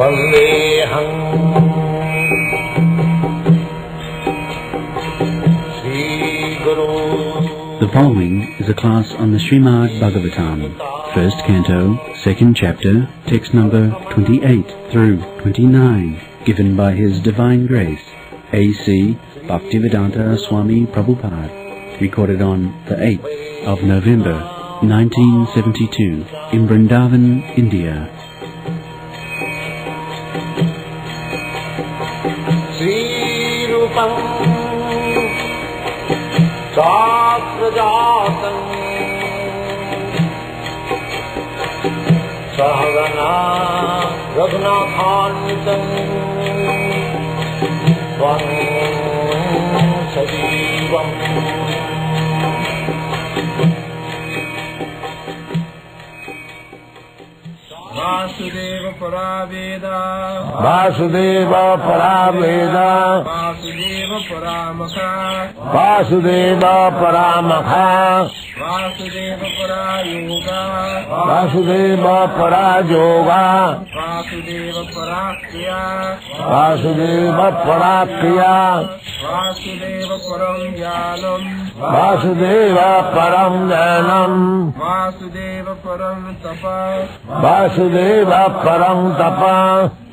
Vandeham Sri Guru. The following is a class on the Srimad Bhagavatam, first canto, second chapter, text number 28 through 29, given by His Divine Grace, A.C. Bhaktivedanta Swami Prabhupada, recorded on the 8th of November, 1972, in Vrindaban, India. Sri Rupam Sakrajatan Sahagana Raghunathanvitam Svam Sajivam Vasudeva Paraveda Vasudeva Paraveda Vasudeva Paramakha Vasudeva Paramakha Vasudeva Parayoga Vasudeva Parayoga Vasudeva Parakriya Vasudeva Parakriya Vasudeva Param Jnanam Vasudeva Param Jnanam Vasudeva Param Tapa Vasudeva Param Tapa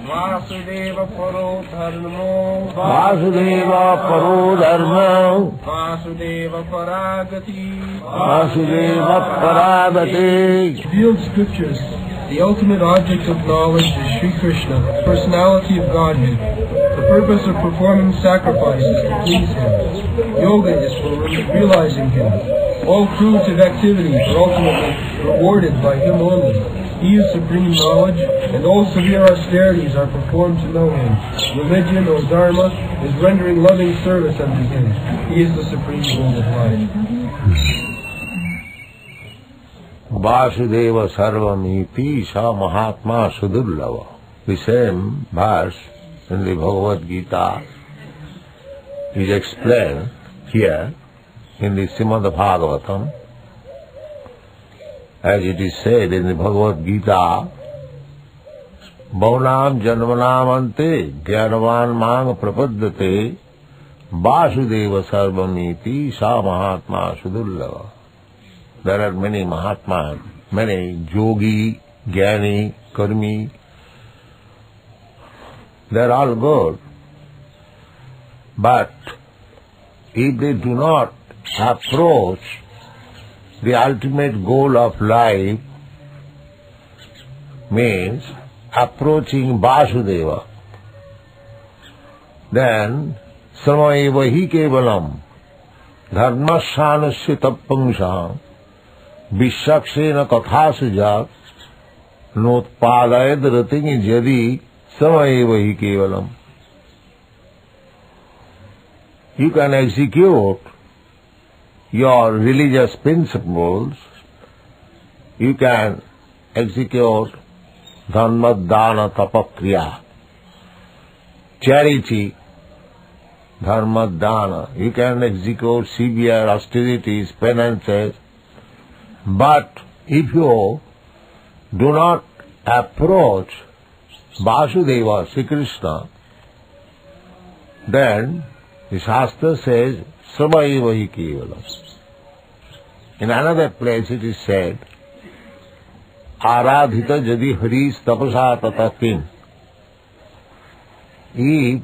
Vasudeva Paro Dharmo Vasudeva Paro Dharmo Vasudeva Paragati Vasudeva Paragati. Revealed scriptures. The ultimate object of knowledge is Sri Krishna, the personality of Godhead. The purpose of performing sacrifices to please Him. Yoga is for realizing Him. All fruitive activities are ultimately rewarded by Him only. He is supreme knowledge, and all severe austerities are performed to know Him. Religion, or dharma, is rendering loving service unto Him. He is the supreme goal of life. Vasudeva Sarvamiti Sa Mahatma Sudurlava. The same verse in the Bhagavad Gita is explained here in the Srimad Bhagavatam, as it is said in the Bhagavad Gita, Bhaunam Janmanam Ante Gyanavan Mang Prapaddate Vasudeva Sarvamiti Sa Mahatma Sudurlava. There are many Mahatmas, many Yogi, Jnani, Karmi. They are all good. But if they do not approach the ultimate goal of life, means approaching Vasudeva, then Samaeva hi kevalam dharmasyanasya tappangsam Vishakshena kathasujat notpadayad rating jadi samayeva hi kevalam. You can execute your religious principles, you can execute dharma, dana, tapakriya, charity, dharma, dana, you can execute severe austerities, penances. But if you do not approach Vasudeva, Sri Krishna, then the Shastra says, Samaeva hi kevalam. In another place it is said, Aradhita jadi haris tapasa tata kim. If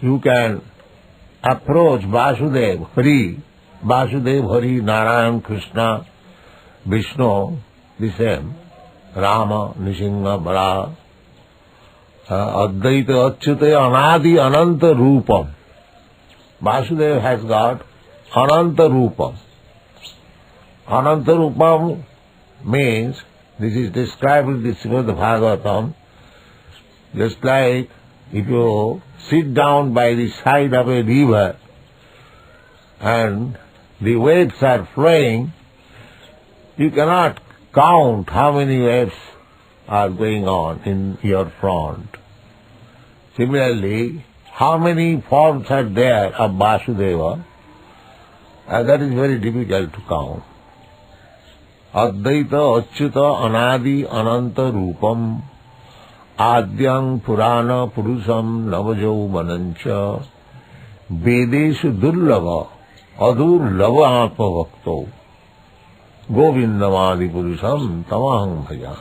you can approach Vasudeva, Hari, Narayan, Krishna, Vishnu, the same, Rama, Nishinga, Bara, Advaita, Achyuta, Anadi, Ananta Rupam. Vasudeva has got Ananta Rupam. Ananta Rupam means, this is described in the Srimad Bhagavatam, just like if you sit down by the side of a river and the waves are flowing, you cannot count how many waves are going on in your front. Similarly, how many forms are there of Vasudeva, that is very difficult to count. Advaita, Achyuta, Anadi, Ananta Rupam, Adyang Purana Purusham Navajauvanancha Vedeshu Durlava Adurlava Atma Bhakto Govindamadi Purusham Tamaham Bhajan.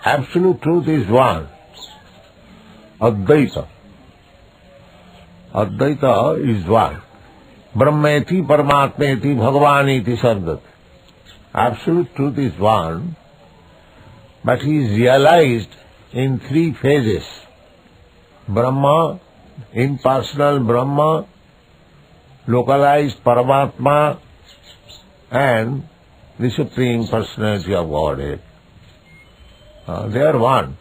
Absolute truth is one. Advaita. Advaita is one. Brahmeti Paramatmeti Bhagavaniti Sardat. Absolute truth is one, but he is realized in three phases. Brahma, impersonal Brahma, localized Paramatma, and the Supreme Personality of Godhead. They are one.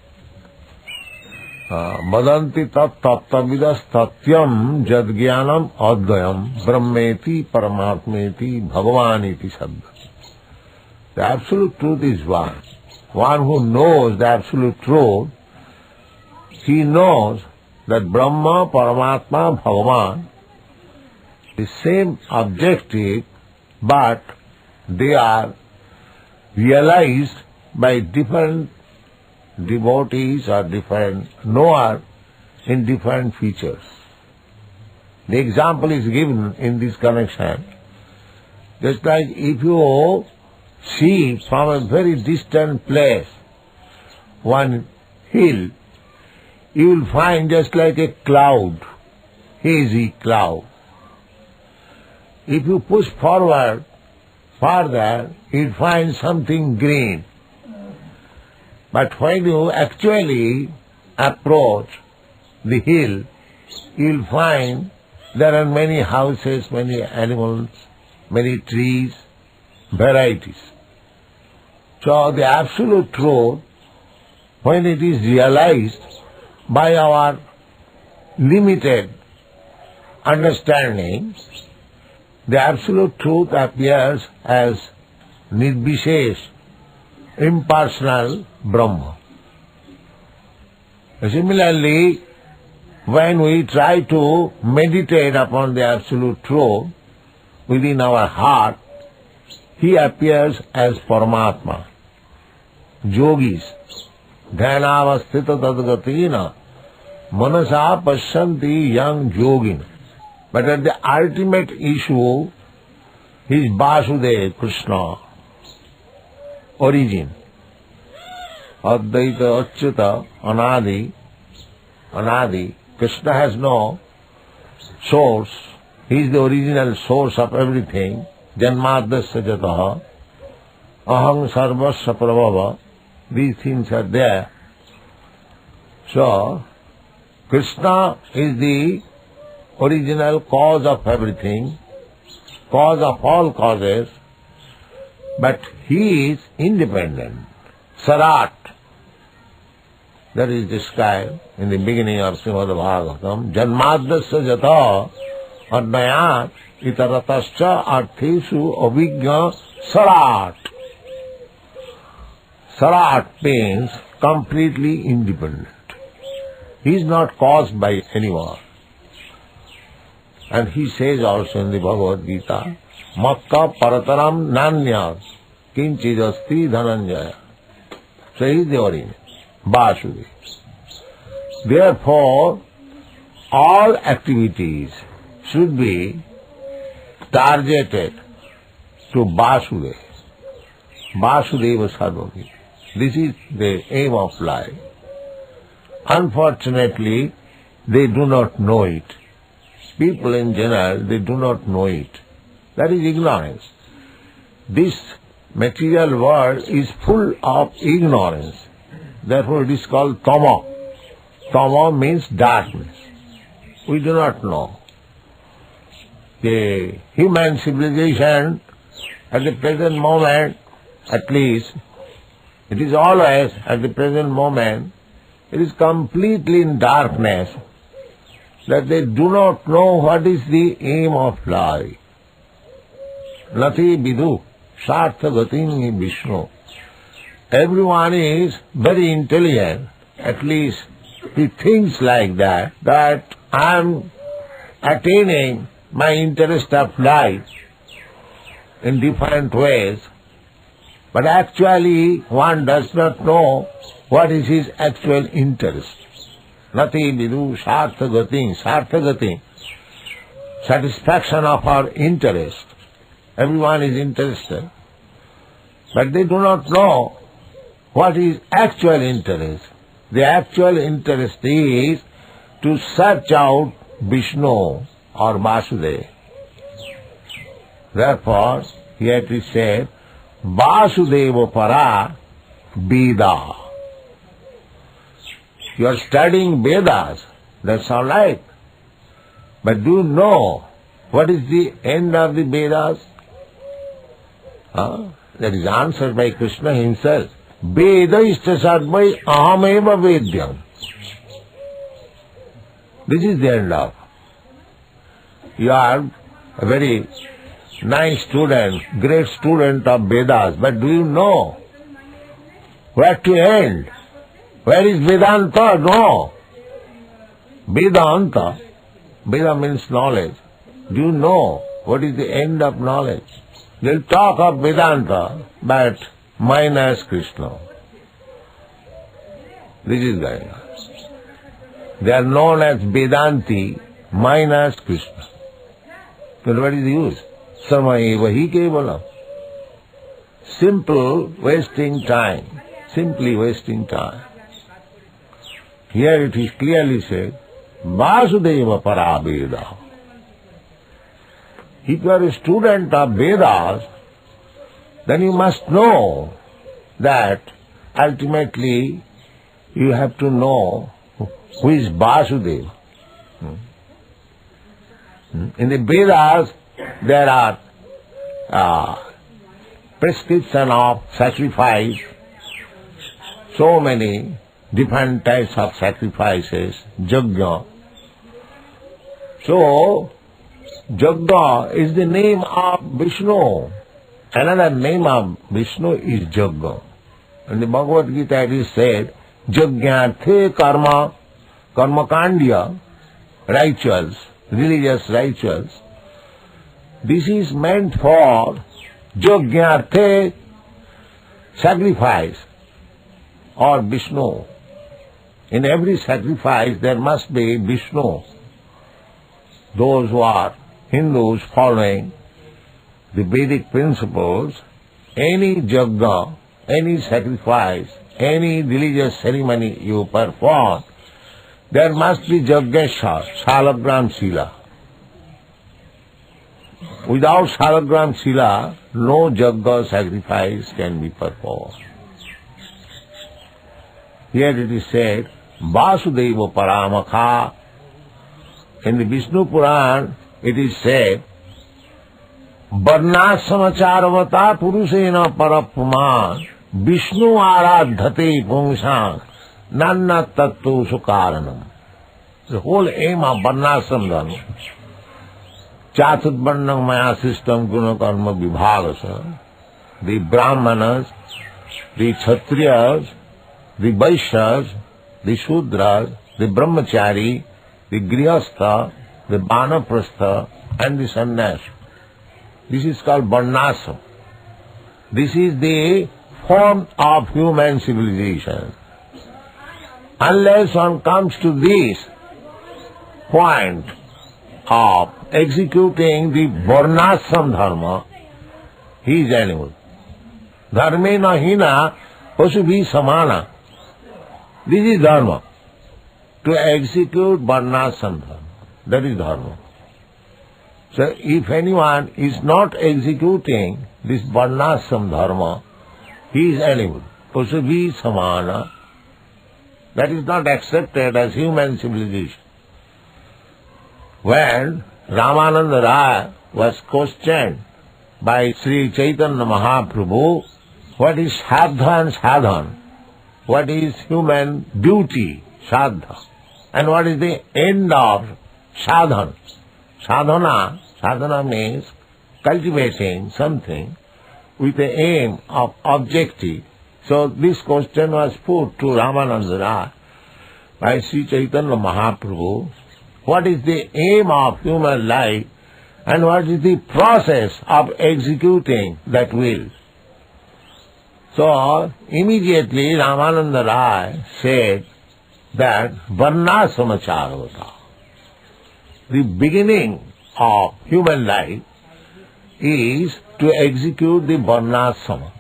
Vadanti tat tattavidas tatyam jadgyanam advayam brahmeti paramatmeti bhagavaniti sabda. The absolute truth is one. One who knows the absolute truth, he knows that Brahma, Paramatma, Bhagavan is same objective, but they are realized by different devotees or different knower in different features. The example is given in this connection. Just like if you see from a very distant place one hill, you will find just like a cloud, hazy cloud. If you push forward further, you will find something green. But when you actually approach the hill, you will find there are many houses, many animals, many trees, varieties. So the absolute truth, when it is realized by our limited understanding, the absolute truth appears as Nirbishesh, impersonal Brahma. Similarly, when we try to meditate upon the absolute truth within our heart, he appears as Paramatma. Yogis, dhyanavasthita tadgatina, manasa pasyanti yang yogin. But at the ultimate issue, he is Vasudeva, Krishna, origin. Advaita, Achyuta, Anadi. Krishna has no source. He is the original source of everything. Janmadasya jataha, aham sarvasya prabhava. These things are there. So, Krishna is the original cause of everything, cause of all causes, but he is independent. Sarat, that is described in the beginning of Srimad Bhagavatam. Janmadasya jata adnayat itaratascha artheshu avijña sarat. Sarat means completely independent. He is not caused by anyone. And he says also in the Bhagavad Gita, Matta parataram nanyas kinchidasti dhananjaya. So he is the origin, Vasudeva. Therefore, all activities should be targeted to Vasudeva. Vasudeva Sarvamiti. This is the aim of life. Unfortunately, they do not know it. People in general, they do not know it. That is ignorance. This material world is full of ignorance. Therefore it is called tama. Tama means darkness. We do not know. The human civilization at the present moment, at least, it is always at the present moment, it is completely in darkness, that they do not know what is the aim of life. Nati vidu sartha gatim Vishnu. Everyone is very intelligent, at least he thinks like that I am attaining my interest of life in different ways, But actually one does not know what is his actual interest. Nati vidu sarthagati, satisfaction of our interest. Everyone is interested, but they do not know what is actual interest. The actual interest is to search out Vishnu or Vasudeva. Therefore, here it is said, Vasudeva para Veda. You are studying Vedas, that's all right. But do you know what is the end of the Vedas? That is answered by Krishna himself. Veda istasarvai ahameva vedyam. This is the end of. You are a very nice student, great student of Vedas, but do you know where to end? Where is Vedanta? No. Vedanta. Veda means knowledge. Do you know what is the end of knowledge? They'll talk of Vedanta, but minus Krishna. This is going on. They are known as Vedanti minus Krishna. But what is the use? Samaya hi kevalam. Simple wasting time. Simply wasting time. Here it is clearly said, Vasudeva para Veda. If you are a student of Vedas, then you must know that ultimately you have to know who is Vasudeva. In the Vedas there are prescription of sacrifice, so many different types of sacrifices, yajna. So, yajna is the name of Vishnu. Another name of Vishnu is yajna. In the Bhagavad Gita it is said, yajnarthe karma, karmakandya, rituals, religious rituals. This is meant for yajnarthe, sacrifice, or Vishnu. In every sacrifice there must be Vishnu. Those who are Hindus following the Vedic principles, any yajna, any sacrifice, any religious ceremony you perform, there must be yajneshwar, salagram sila. Without salagram sila, no yajna sacrifice can be performed. Here it is said, Vasudeva Paramakha. In the Vishnu Puran, it is said, Varnasamacharvata Purusena Parapuman Vishnu Aradhate Pungsang Nanna Tattu Sukaranam. The whole aim of Varnasam Dharma, Chatud Varnam Maya system Gunakarma Vibhagasa, the Brahmanas, the Kshatriyas, the Vaishyas, the Shudras, the Brahmachari, the Grihastha, the Vanaprastha and the Sannyas. This is called Varnasam. This is the form of human civilization. Unless one comes to this point of executing the Varnasam Dharma, he is animal. Dharmena hina pasubhi samana. This is dharma. To execute varnasam dharma. That is dharma. So if anyone is not executing this varnasam dharma, he is animal. Pasubhi samana. That is not accepted as human civilization. When Ramananda Raya was questioned by Sri Chaitanya Mahaprabhu, what is sadha and sadhan? What is human duty, sadha? And what is the end of sadhana? Sadhana means cultivating something with the aim of objective. So this question was put to Ramananda Raya by Sri Chaitanya Mahaprabhu. What is the aim of human life and what is the process of executing that will? So immediately Ramananda Rai said that Varnasrama Charavata, the beginning of human life is to execute the Varnasrama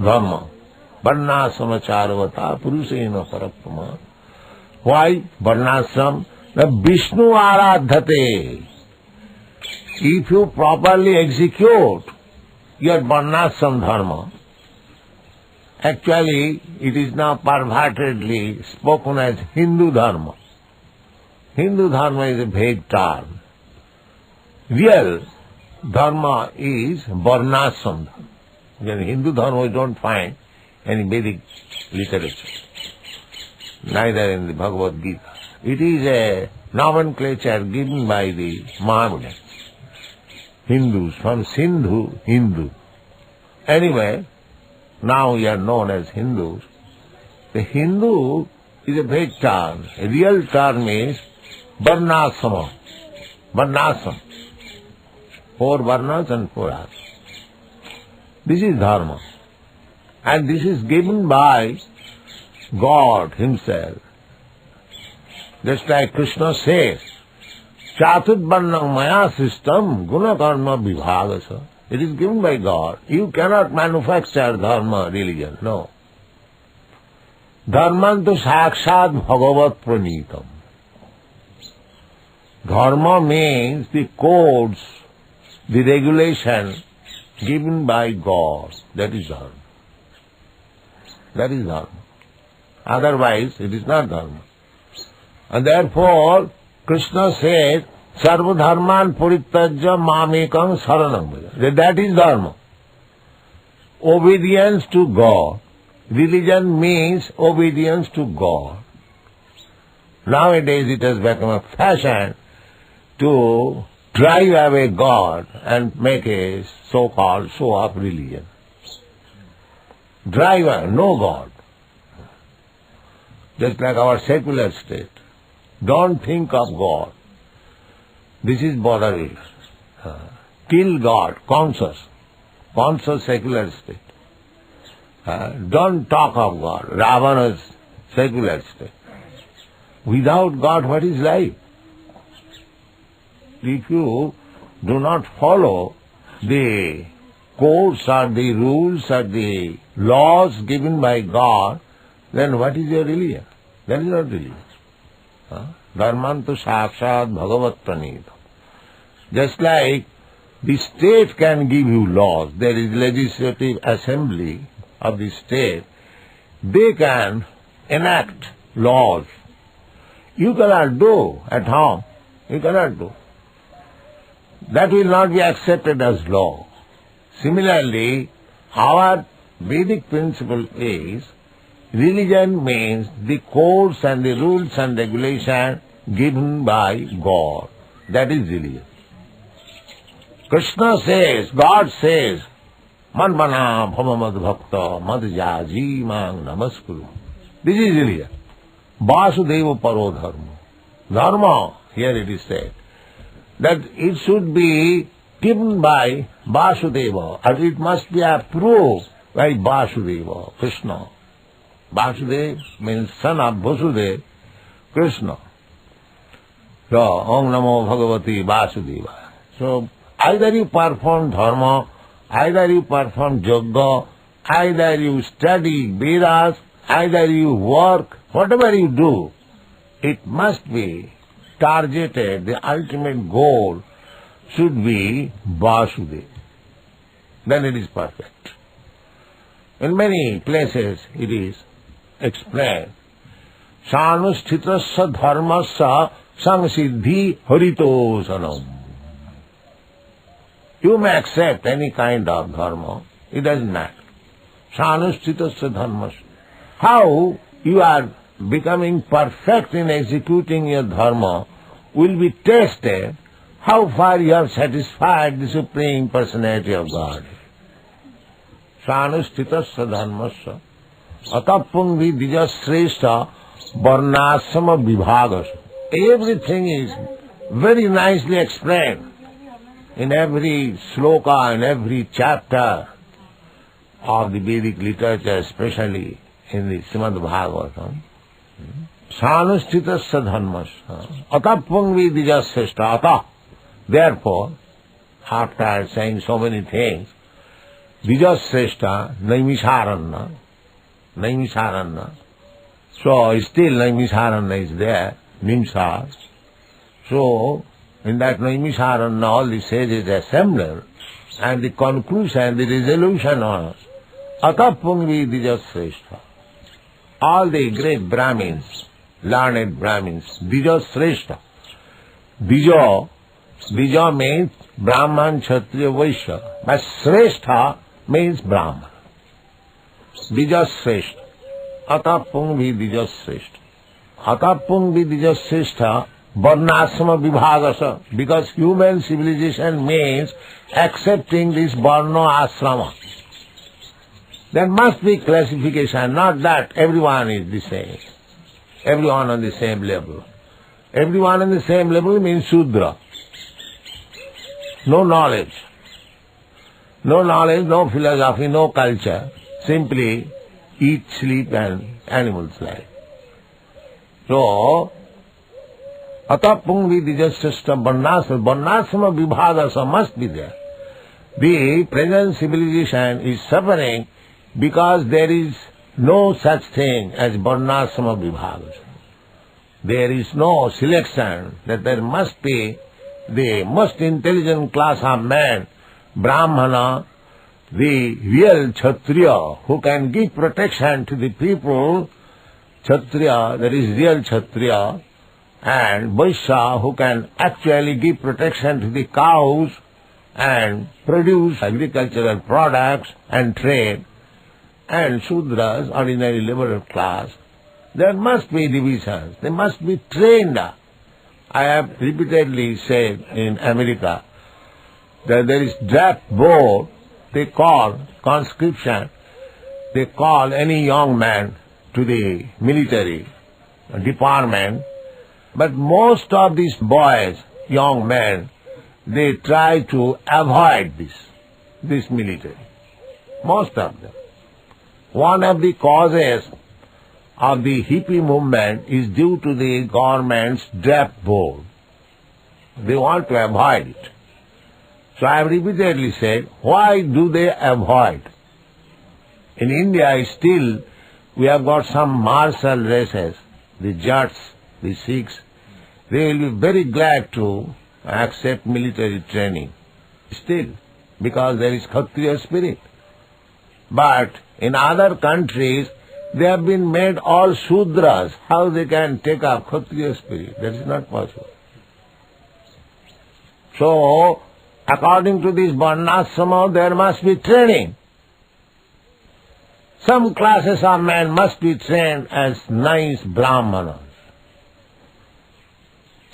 dharma. Varnasrama Charavata Purushena Parakrama. Why Varnasrama? The Vishnu Aradhate. If you properly execute your Varnasrama dharma, actually it is now pervertedly spoken as Hindu dharma. Hindu dharma is a vague term. Real dharma is Varnasrama dharma. In Hindu dharma we don't find any Vedic literature, neither in the Bhagavad Gita. It is a nomenclature given by the Mahamudans, Hindus, from Sindhu, Hindu. Anyway, now we are known as Hindus. The Hindu is a vague term. A real term is Varnasrama. Varnasrama. 4 Varnas and 4 Asas. This is dharma. And this is given by God Himself. Just like Krishna says, Chaturvarnam maya system guna karma vibhagasa. It is given by God. You cannot manufacture dharma, religion. No. Dharmantu sakshat bhagavat pranitam. Dharma means the codes, the regulation given by God. That is dharma. That is dharma. Otherwise, it is not dharma. And therefore, Krishna said, Sarva dharman puritajya mamekam saranam bhaja. That is dharma. Obedience to God. Religion means obedience to God. Nowadays it has become a fashion to drive away God and make a so-called show-off religion. Drive away, no God. Just like our secular state. Don't think of God. This is borderline. Kill God, conscious secular state. Don't talk of God, Ravana's secular state. Without God, what is life? If you do not follow the codes or the rules or the laws given by God, then what is your religion? That is not religion. Dharmantu sakshat bhagavat pranita. Just like the state can give you laws, there is legislative assembly of the state, they can enact laws. You cannot do at home. You cannot do. That will not be accepted as law. Similarly, our Vedic principle is religion means the codes and the rules and regulations given by God. That is religion. Krishna says, God says, Manvana bhava madbhakta madjaji mang namaskuru. This is religion. Vasudeva paro dharma. Dharma, here it is said, that it should be given by Vasudeva, and it must be approved by Vasudeva, Krishna. Vasudeva means son of Vasudeva, Krishna. So, Om Namo Bhagavati Vasudeva. So, either you perform dharma, either you perform yoga, either you study Vedas, either you work, whatever you do, it must be targeted, the ultimate goal should be Vasudeva. Then it is perfect. In many places it is explained, Sanusthitasya dharmasya samsiddhi haritosanam. You may accept any kind of dharma, it doesn't matter. Sanusthitasya dharmasya. How you are becoming perfect in executing your dharma will be tested how far you have satisfied the Supreme Personality of Godhead. Sanusthitasya dharmasya atapungvi dijasreshta varnasrama vibhagasya. Everything is very nicely explained in every sloka, in every chapter. of the Vedic literature, especially in the Srimad Bhagavatam. Sanusthitasya dharmasya atapung vidijasya ata. Therefore, after saying so many things, Dijasreshta Naimisharanna. So still Naimisharanna is there, Nimsa. So in that Naimisharanna all the sages assembled, and the conclusion, the resolution was Atapungvi Dijasreshta. All the great Brahmins, learned Brahmins, Dijasreshta. Dija means Brahman, Kshatriya, Vaishya, but Sreshta means Brahman. Dijasreshta. Atapungvi Dijasreshta. Atapungvi Dijasreshta Varnasrama Vibhagasa, because human civilization means accepting this Varna Asrama. There must be classification, not that everyone is the same. Everyone on the same level. Everyone on the same level means Shudra. No knowledge. No knowledge, no philosophy, no culture. Simply eat, sleep and animals' life. So, Atapungvi Dijasreshta Varnasrama Vibhagasa must be there. The present civilization is suffering because there is no such thing as Varnasrama Vibhagasa. There is no selection, that there must be the most intelligent class of man, Brahmana, the real Kshatriya, who can give protection to the people, Kshatriya, that is real Kshatriya, and Vaishya, who can actually give protection to the cows and produce agricultural products and trade, and Shudras, ordinary laborer class. There must be divisions, they must be trained. I have repeatedly said in America that there is draft board, they call conscription, they call any young man to the military department, but most of these boys, young men, they try to avoid this military. Most of them. One of the causes of the hippie movement is due to the government's draft board. They want to avoid it. So I have repeatedly said, why do they avoid? In India still we have got some martial races, the Jats, the Sikhs. They will be very glad to accept military training. Still, because there is Kshatriya spirit. But in other countries, they have been made all Shudras. How they can take up Kshatriya spirit? That is not possible. So, according to this Varnasrama, there must be training. Some classes of men must be trained as nice Brahmanas.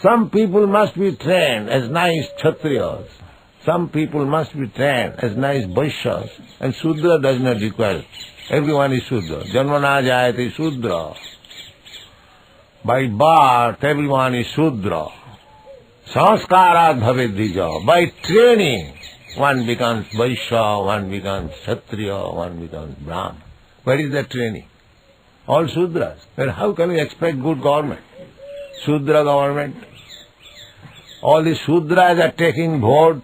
Some people must be trained as nice Kshatriyas. Some people must be trained as nice Vaishyas. And Shudra does not require it. Everyone is Shudra. Janmana jayate Shudra. By birth, everyone is Shudra. Sanskarat bhaved dvija. By training, one becomes Vaishya, one becomes Kshatriya, one becomes Brahman. Where is that training? All Shudras. Then how can we expect good government? Shudra government. All the Shudras are taking vote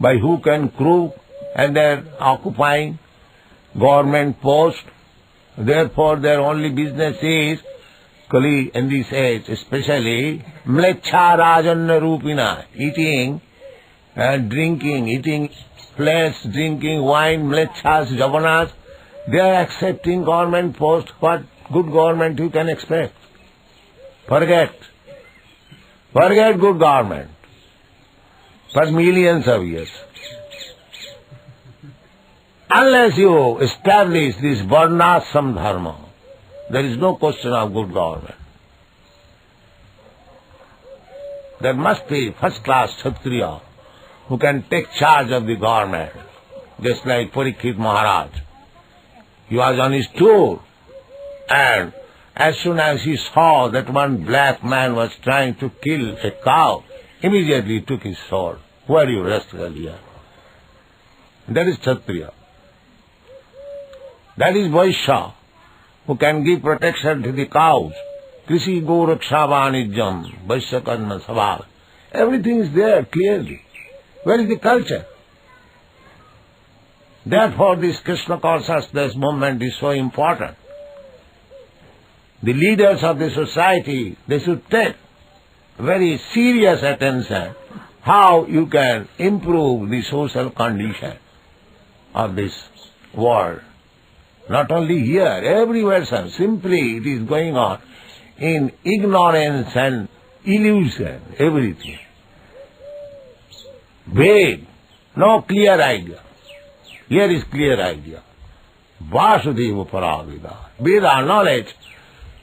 by hook and crook, and they are occupying government post. Therefore their only business is, in this age especially, mlecha rajanna rupina, eating and drinking, eating flesh, drinking wine, mlechas, javanas. They are accepting government post. What good government you can expect? Forget good government for millions of years. Unless you establish this varnasam dharma, there is no question of good government. There must be first-class Kshatriya who can take charge of the government, just like Parikshit Maharaj. He was on his tour, and as soon as he saw that one black man was trying to kill a cow, immediately took his sword. Who are you, rascal here? That is Kshatriya. That is Vaishya, who can give protection to the cows. Krishi Goraksha Vanijam, Vaishya Karma Sabhav. Everything is there clearly. Where is the culture? Therefore this Krishna consciousness movement is so important. The leaders of the society, they should take very serious attention how you can improve the social condition of this world. Not only here, everywhere, sir. Simply it is going on in ignorance and illusion, everything. Vague, no clear idea. Here is clear idea. Vasudeva Paravida. Veda, knowledge.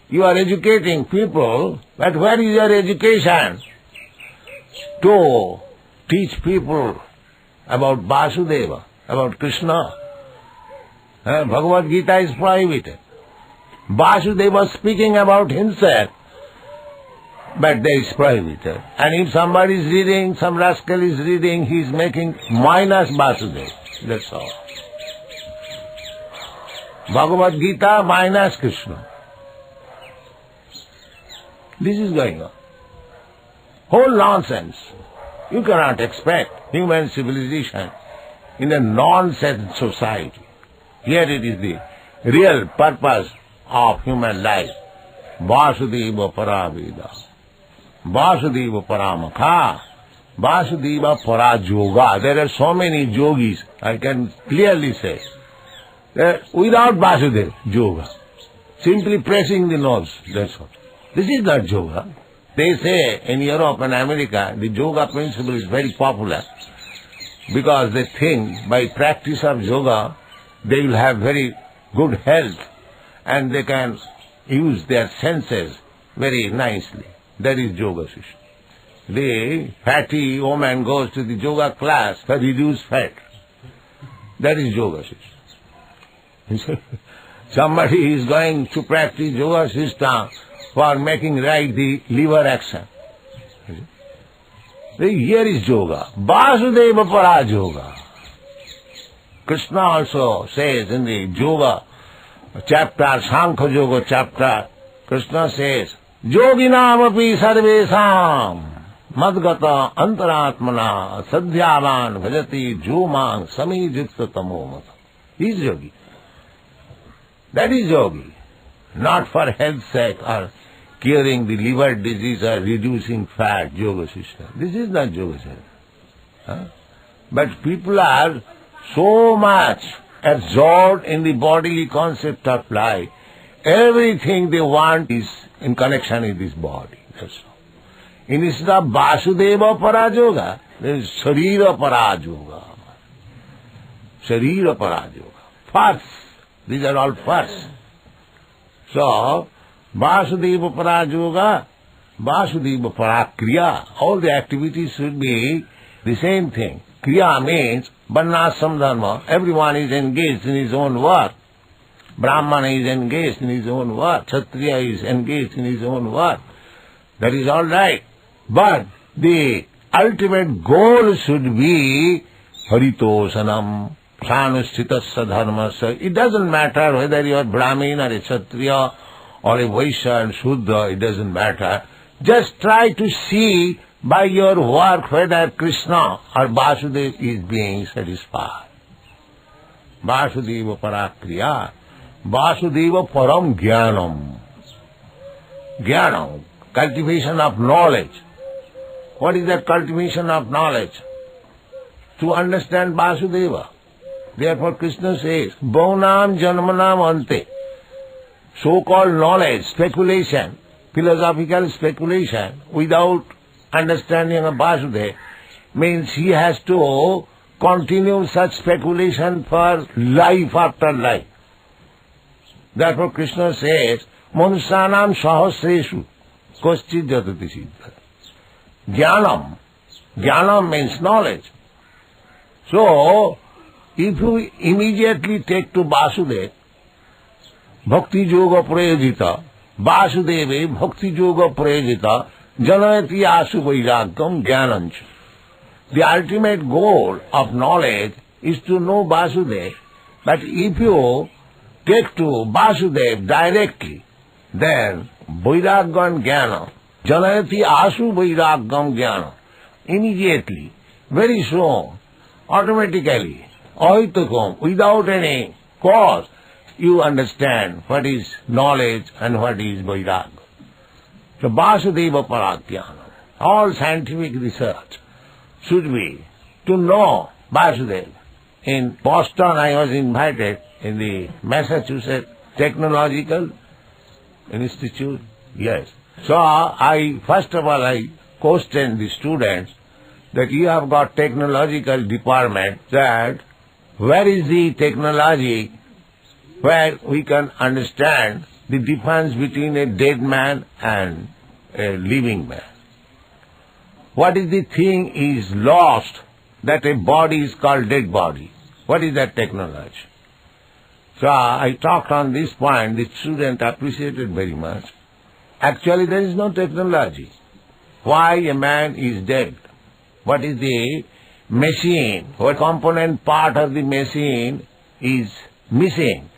You are educating people, but where is your education? To teach people about Vasudeva, about Krishna. Bhagavad Gita is prohibited. Vasudeva speaking about himself, but that is prohibited. And if somebody is reading, some rascal is reading, he is making minus Vasudeva. That's all. Bhagavad Gita minus Krishna. This is going on. Whole nonsense. You cannot expect human civilization in a nonsense society. Here it is the real purpose of human life. Vasudeva Paraveda. Vasudeva Paramakha. Vasudeva Parajoga. There are so many yogis, I can clearly say, that without Vasudeva, yoga. Simply pressing the nose, that's all. This is not yoga. They say in Europe and America, the yoga principle is very popular because they think by practice of yoga, they will have very good health and they can use their senses very nicely. That is yoga system. The fatty woman goes to the yoga class to reduce fat. That is yoga system. Somebody is going to practice yoga system for making right the liver action. Here is yoga. Vasudeva Para Yoga. Krishna also says in the yoga chapter, Sankhya Yoga chapter, Krishna says, Yoginam api sarvesam madgata antaratmana sadhyavan bhajati jomang samijukta tamomata. He is yogi. That is yogi. Not for health's sake or curing the liver disease or reducing fat, yoga system. This is not yoga system. But people are so much absorbed in the bodily concept of life. Everything they want is in connection with this body. That's all. Instead of Vasudeva Parajoga, there is Sharira Parajoga. Sharira Parajoga. First. These are all first. So, Vasudeva Parajoga, Vasudeva Parakriya, all the activities should be the same thing. Kriya means Varnashram Dharma. Everyone is engaged in his own work. Brahmana is engaged in his own work. Kshatriya is engaged in his own work. That is all right. But the ultimate goal should be Haritosanam, Pranusthitassa Dharmasa. It doesn't matter whether you are Brahmin or a Kshatriya or a Vaishya and Shuddha, it doesn't matter. Just try to see by your work whether Krishna or Vasudeva is being satisfied. Vasudeva Parakriya. Vasudeva Param Jnanam. Jnanam, cultivation of knowledge. What is that cultivation of knowledge? To understand Vasudeva. Therefore Krishna says, Bhaunam Janmanam Ante. So-called knowledge, speculation, philosophical speculation without understanding of Vasudeva means he has to continue such speculation for life after life. Therefore Krishna says, Manusyanam Sahasreshu Koschid Jatati Siddha. Jnanam. Jnanam means knowledge. So, if you immediately take to Vasudeva, Bhakti Yoga Prayojita, Vasudeva Bhakti Yoga Prayojita, Janayati Asu Vairagam Jnanancha. The ultimate goal of knowledge is to know Vasudeva, but if you take to Vasudev directly, then Vairagam Jnana, Janayati Asu Vairagam Jnana, immediately, very soon, automatically, Ahitakom, without any cause, you understand what is knowledge and what is Vairagam. So Vasudeva Paragyana, all scientific research should be to know Vasudeva. In Boston I was invited in the Massachusetts Technological Institute. Yes. So first of all I questioned the students that you have got technological department, that where is the technology where we can understand the difference between a dead man and a living man. What is the thing is lost that a body is called dead body? What is that technology? So I talked on this point, the student appreciated very much. Actually there is no technology. Why a man is dead? What is the machine? What component part of the machine is missing?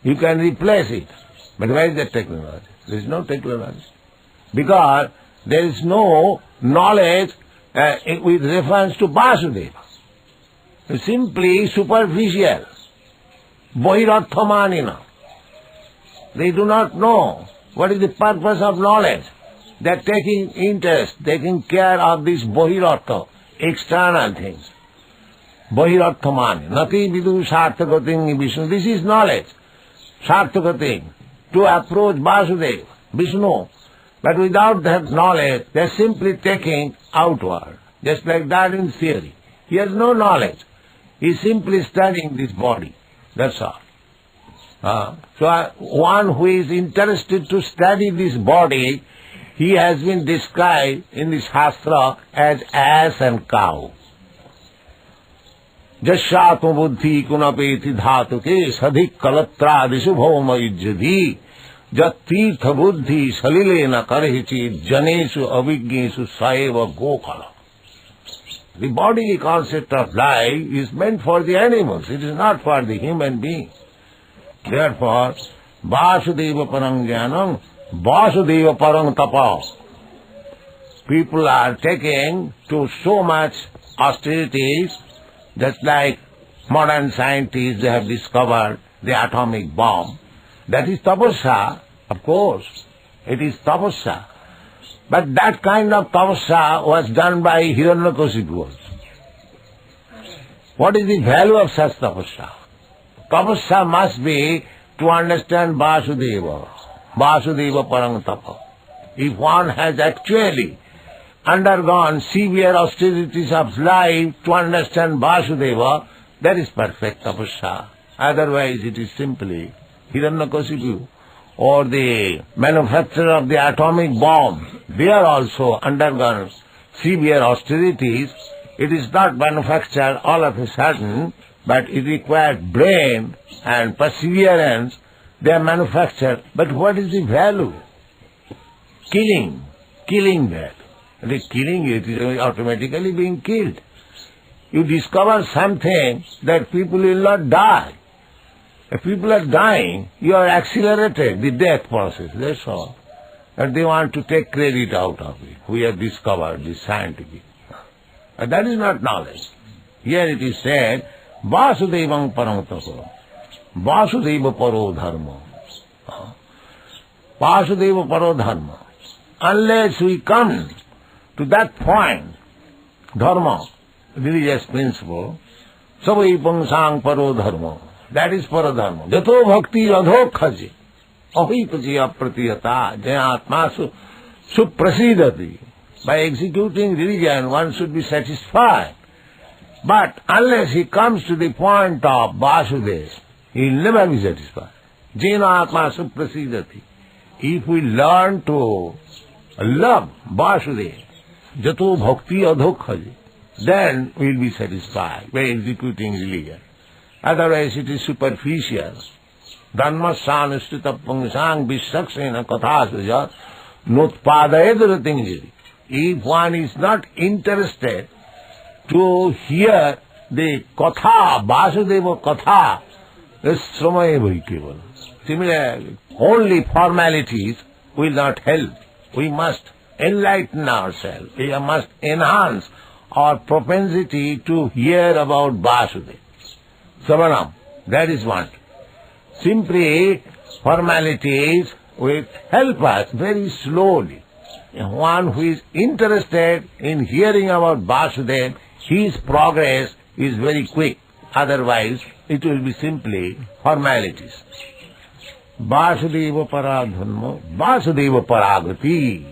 You can replace it. But where is that technology? There is no technology. Because there is no knowledge with reference to Vasudeva. It's simply superficial. Bohirarthamanina. They do not know what is the purpose of knowledge. They are taking interest, taking care of these bohirartha, external things. Bohirarthamani. Nati vidu sarthakating Vishnu. This is knowledge. Sarthakating. To approach Vasudeva, Vishnu. But without that knowledge, they are simply taking outward. Just like Darwin's theory. He has no knowledge. He is simply studying this body. That's all. So one who is interested to study this body, he has been described in the Shastra as ass and cow. Jashyatma buddhi kunapeti dhatuke sadhik kalatra disubhoma ijjadhi jat tirtha buddhi salilena karhichi janesu avignesu saeva gokala. The bodily concept of life is meant for the animals. It is not for the human being. Therefore, Vasudeva parang jnanam, Vasudeva parang tapa. People are taking to so much austerities, just like modern scientists, they have discovered the atomic bomb. That is tapasya, of course. It is tapasya. But that kind of tapasya was done by Hiranyakasipu. What is the value of such tapasya? Tapasya must be to understand Vasudeva, Vasudeva parang tapa. If one has actually undergone severe austerities of life to understand Vasudeva, that is perfect tapasya. Otherwise it is simply Hiranyakasipu or the manufacturer of the atomic bomb. They are also undergone severe austerities. It is not manufactured all of a sudden, but it requires brain and perseverance. They are manufactured. But what is the value? Killing value. The killing, it is automatically being killed. You discover something that people will not die. If people are dying, you are accelerated the death process, that's all. And they want to take credit out of it. We have discovered this scientific. And that is not knowledge. Here it is said, Vasudevang paramataso, Vasudeva paro dharma. Vasudeva paro dharma. Unless we come to that point, dharma, religious principle, savai pangsang paro dharma. That is paradharma. Jato bhakti adho khaji. Ahitaji apratiyata. Jayatma suprasidati. By executing religion, one should be satisfied. But unless he comes to the point of Vasudeva, he will never be satisfied. Jena atma suprasidati. If we learn to love Vasudeva, jato bhakti adho khaji, then we will be satisfied by executing religion. Otherwise it is superficial. Dharma sanustita pangsang vishaksena kathasuja nutpadayadaratingiri. If one is not interested to hear the katha, Vasudeva katha, Sramaeva keval. Similarly, only formalities will not help. We must enlighten ourselves. We must enhance our propensity to hear about Vasudeva. Savanam, that is one. Simply formalities will help us very slowly. One who is interested in hearing about Vasudeva, his progress is very quick. Otherwise, it will be simply formalities. Vasudeva paradhanma, Vasudeva paragati.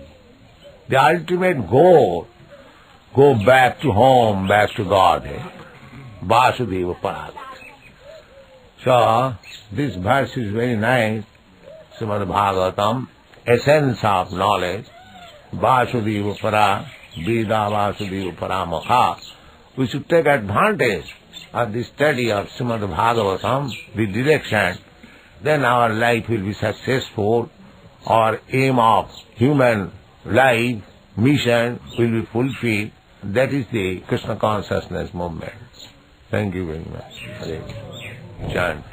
The ultimate goal, go back to home, back to Godhead. Vasudeva paragati. So, this verse is very nice. Srimad Bhagavatam, essence of knowledge. Vasudeva para, Veda Vasudeva paramokha. We should take advantage of the study of Srimad Bhagavatam, the direction. Then our life will be successful. Our aim of human life, mission will be fulfilled. That is the Krishna consciousness movement. Thank you very much. Hare. Chant.